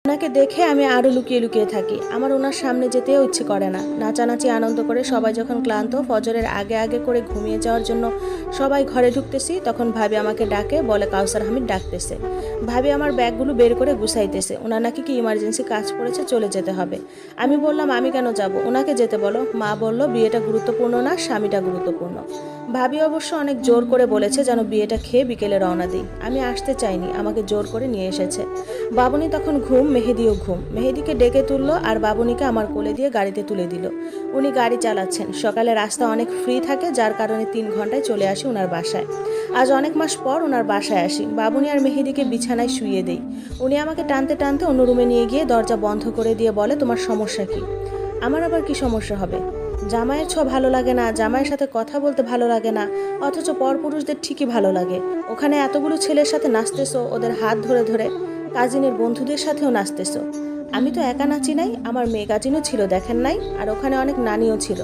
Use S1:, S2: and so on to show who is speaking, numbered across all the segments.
S1: ওনাকে দেখে আমি আরও লুকিয়ে লুকিয়ে থাকি। আমার ওনার সামনে যেতেও ইচ্ছে করে না। নাচানাচি আনন্দ করে সবাই যখন ক্লান্ত, ফজরের আগে আগে করে ঘুমিয়ে যাওয়ার জন্য সবাই ঘরে ঢুকতেছি, তখন ভাবি আমাকে ডাকে, বলে কাউসার হামিদ ডাকতেছে। ভাবি আমার ব্যাগগুলো বের করে গুছাইতেছে। ওনার নাকি কি ইমার্জেন্সি কাজ পড়েছে, চলে যেতে হবে। আমি বললাম আমি কেন যাব, ওনাকে যেতে বলো। মা বলল বিয়েটা গুরুত্বপূর্ণ না, স্বামীটা গুরুত্বপূর্ণ। ভাবি অবশ্য অনেক জোর করে বলেছে যেন বিয়েটা খেয়ে বিকেলে রওনা দিই। আমি আসতে চাইনি, আমাকে জোর করে নিয়ে এসেছে। বাবুনি তখন ঘুম, মেহেদিও ঘুম। মেহেদিকে ডেকে তুললো আর বাবুনিকে আমার কোলে দিয়ে গাড়িতে তুলে দিল। উনি গাড়ি চালাচ্ছেন। সকালে রাস্তা অনেক ফ্রি থাকে, যার কারণে 3 ঘন্টায় চলে আসি ওনার বাসায়। আজ অনেক মাস পর ওনার বাসায় আসি। বাবুনি আর মেহেদিকে বিছানায় শুইয়ে দেই। উনি আমাকে টানতে টানতে অন্য রুমে নিয়ে গিয়ে দরজা বন্ধ করে দিয়ে বলে, তোমার সমস্যা কি? আমার আবার কি সমস্যা হবে? জামাইয়ের ভালো লাগে না, জামাইয়ের সাথে কথা বলতে ভালো লাগে না, অথচ পরপুরুষদের ঠিকই ভালো লাগে। ওখানে এতগুলো ছেলের সাথে নাচতেছো, ওদের হাত ধরে ধরে, কাজিনের বন্ধুদের সাথেও নাচতেছো। আমি তো একা নাচি নাই, আমার মেয়ে কাজিনও ছিল, দেখেন নাই? আর ওখানে অনেক নানিও ছিল।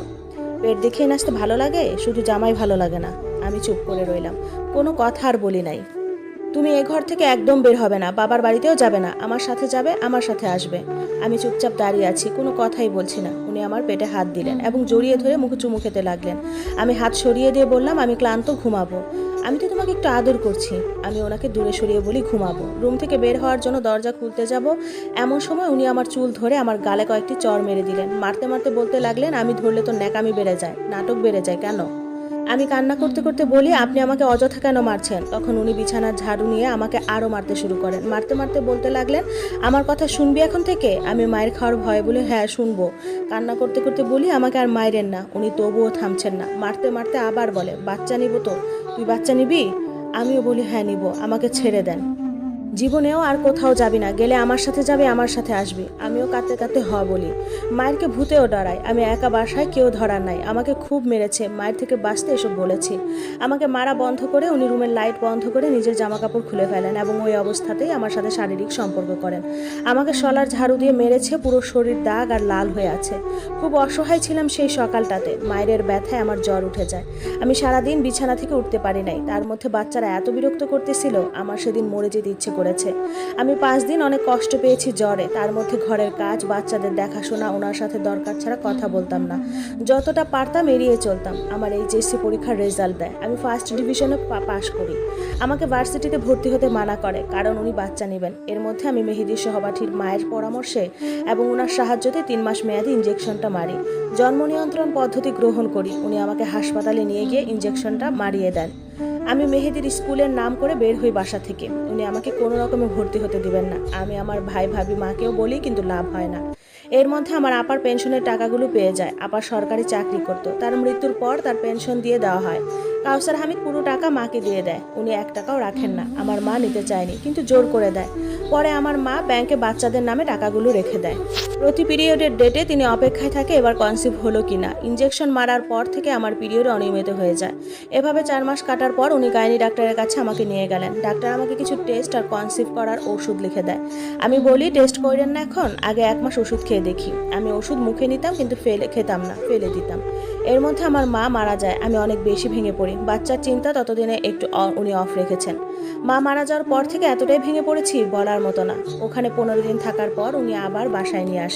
S1: পেট দেখিয়ে নাচতে ভালো লাগে, শুধু জামাই ভালো লাগে না। আমি চুপ করে রইলাম, কোনো কথা আর বলি নাই। তুমি এ ঘর থেকে একদম বের হবে না, বাবার বাড়িতেও যাবে না, আমার সাথে যাবে, আমার সাথে আসবে। আমি চুপচাপ দাঁড়িয়ে আছি, কোনো কথাই বলছি না। উনি আমার পেটে হাত দিলেন এবং জড়িয়ে ধরে মুখে চুমু খেতে লাগলেন। আমি হাত সরিয়ে দিয়ে বললাম, আমি ক্লান্ত, ঘুমাবো। আমি তো তোমাকে একটু আদর করছি। আমি ওনাকে দূরে সরিয়ে বলি, ঘুমাবো। রুম থেকে বের হওয়ার জন্য দরজা খুলতে যাব, এমন সময় উনি আমার চুল ধরে আমার গালে কয়েকটি চড় মেরে দিলেন। মারতে মারতে বলতে লাগলেন, আমি ধরলে তো ন্যাকামি বেড়ে যায়, নাটক বেড়ে যায় কেন? আমি কান্না করতে করতে বলি, আপনি আমাকে অযথা কেন মারছেন? তখন উনি বিছানার ঝাড়ু নিয়ে আমাকে আরও মারতে শুরু করেন। মারতে মারতে বলতে লাগলেন, আমার কথা শুনবি এখন থেকে? আমি মায়ের খাওয়ার ভয়ে বলে, হ্যাঁ শুনবো। কান্না করতে করতে বলি, আমাকে আর মাইরেন না। উনি তবুও থামছেন না। মারতে মারতে আবার বলে, বাচ্চা নিব তো? তুই বাচ্চা নিবি? আমিও বলি, হ্যাঁ নিব, আমাকে ছেড়ে দেন। জীবনেও আর কোথাও যাবি না, গেলে আমার সাথে যাবি, আমার সাথে আসবি। আমিও কাঁদতে কাঁদতে বলি। মায়েরকে ভূতেও ডরায়, আমি একা বাসায়, কেউ ধরার নাই। আমাকে খুব মেরেছে, মায়ের থেকে বাঁচতে এসব বলেছি। আমাকে মারা বন্ধ করে উনি রুমের লাইট বন্ধ করে নিজের জামাকাপড় খুলে ফেলেন এবং ওই অবস্থাতেই আমার সাথে শারীরিক সম্পর্ক করেন। আমাকে শলার ঝাড়ু দিয়ে মেরেছে, পুরো শরীর দাগ আর লাল হয়ে আছে। খুব অসহায় ছিলাম সেই সকালটাতে। মায়ের ব্যথায় আমার জ্বর উঠে যায়। আমি সারাদিন বিছানা থেকে উঠতে পারি নাই। তার মধ্যে বাচ্চারা এত বিরক্ত করতেছিল, আমার সেদিন মরে যেতে ইচ্ছে করেছে। আমি 5 দিন অনেক কষ্ট পেয়েছি জ্বরে। তার মধ্যে ঘরের কাজ, বাচ্চাদের দেখাশোনা, ওনার সাথে দরকার ছাড়া কথা বলতাম না। যতটা পারতাম এড়িয়ে চলতাম। আমার এইচএসসি পরীক্ষার রেজাল্ট দেয়, আমি ফার্স্ট ডিভিশনে পাশ করি। আমাকে ভার্সিটিতে ভর্তি হতে মানা করে, কারণ উনি বাচ্চা নেবেন। এর মধ্যে আমি মেহেদীর সহপাঠীর মায়ের পরামর্শে এবং ওনার সাহায্যতে 3 মাস মেয়াদি ইঞ্জেকশনটা মারি। জন্ম নিয়ন্ত্রণ পদ্ধতি গ্রহণ করি। উনি আমাকে হাসপাতালে নিয়ে গিয়ে ইঞ্জেকশনটা মারিয়ে দেন। আমি মেহেদীর স্কুলের নাম করে বের হই বাসা থেকে। উনি আমাকে কোনো রকমে ভর্তি হতে দিবেন না। আমি আমার ভাই ভাবি মাকেও বলি, কিন্তু লাভ হয় না। এর মধ্যে আমার আপার পেনশনের টাকাগুলো পেয়ে যায়। আপা সরকারি চাকরি করত, তার মৃত্যুর পর তার পেনশন দিয়ে দেওয়া হয়। কাউসার হামিদ পুরো টাকা মাকে দিয়ে দেয়। উনি 1 টাকাও রাখেন না। আমার মা নিতে চায়নি, কিন্তু জোর করে দেয়। পরে আমার মা ব্যাংকে বাচ্চাদের নামে টাকাগুলো রেখে দেয়। প্রতি পিরিয়ডের ডেটে তিনি অপেক্ষায় থাকে এবার কনসিভ হলো কিনা। ইঞ্জেকশন মারার পর থেকে আমার পিরিয়ড অনিয়মিত হয়ে যায়। এভাবে 4 মাস কাটার পর উনি গাইনি ডাক্তারের কাছে আমাকে নিয়ে গেলেন। ডাক্তার আমাকে কিছু টেস্ট আর কনসিভ করার ওষুধ লিখে দেয়। আমি বলি, টেস্ট করেন না এখন, আগে 1 মাস ওষুধ খেয়ে দেখি। আমি ওষুধ মুখে নিতাম, কিন্তু খেতাম না, ফেলে দিতাম। এর মধ্যে আমার মা মারা যায়। আমি অনেক বেশি ভেঙে পড়ি। বাচ্চার চিন্তা ততদিনে একটু উনি অফ রেখেছেন। মা মারা যাওয়ার পর থেকে এতটাই ভেঙে পড়েছি, বলার মতো না। ওখানে 15 দিন থাকার পর উনি আবার বাসায় নিয়ে আসেন।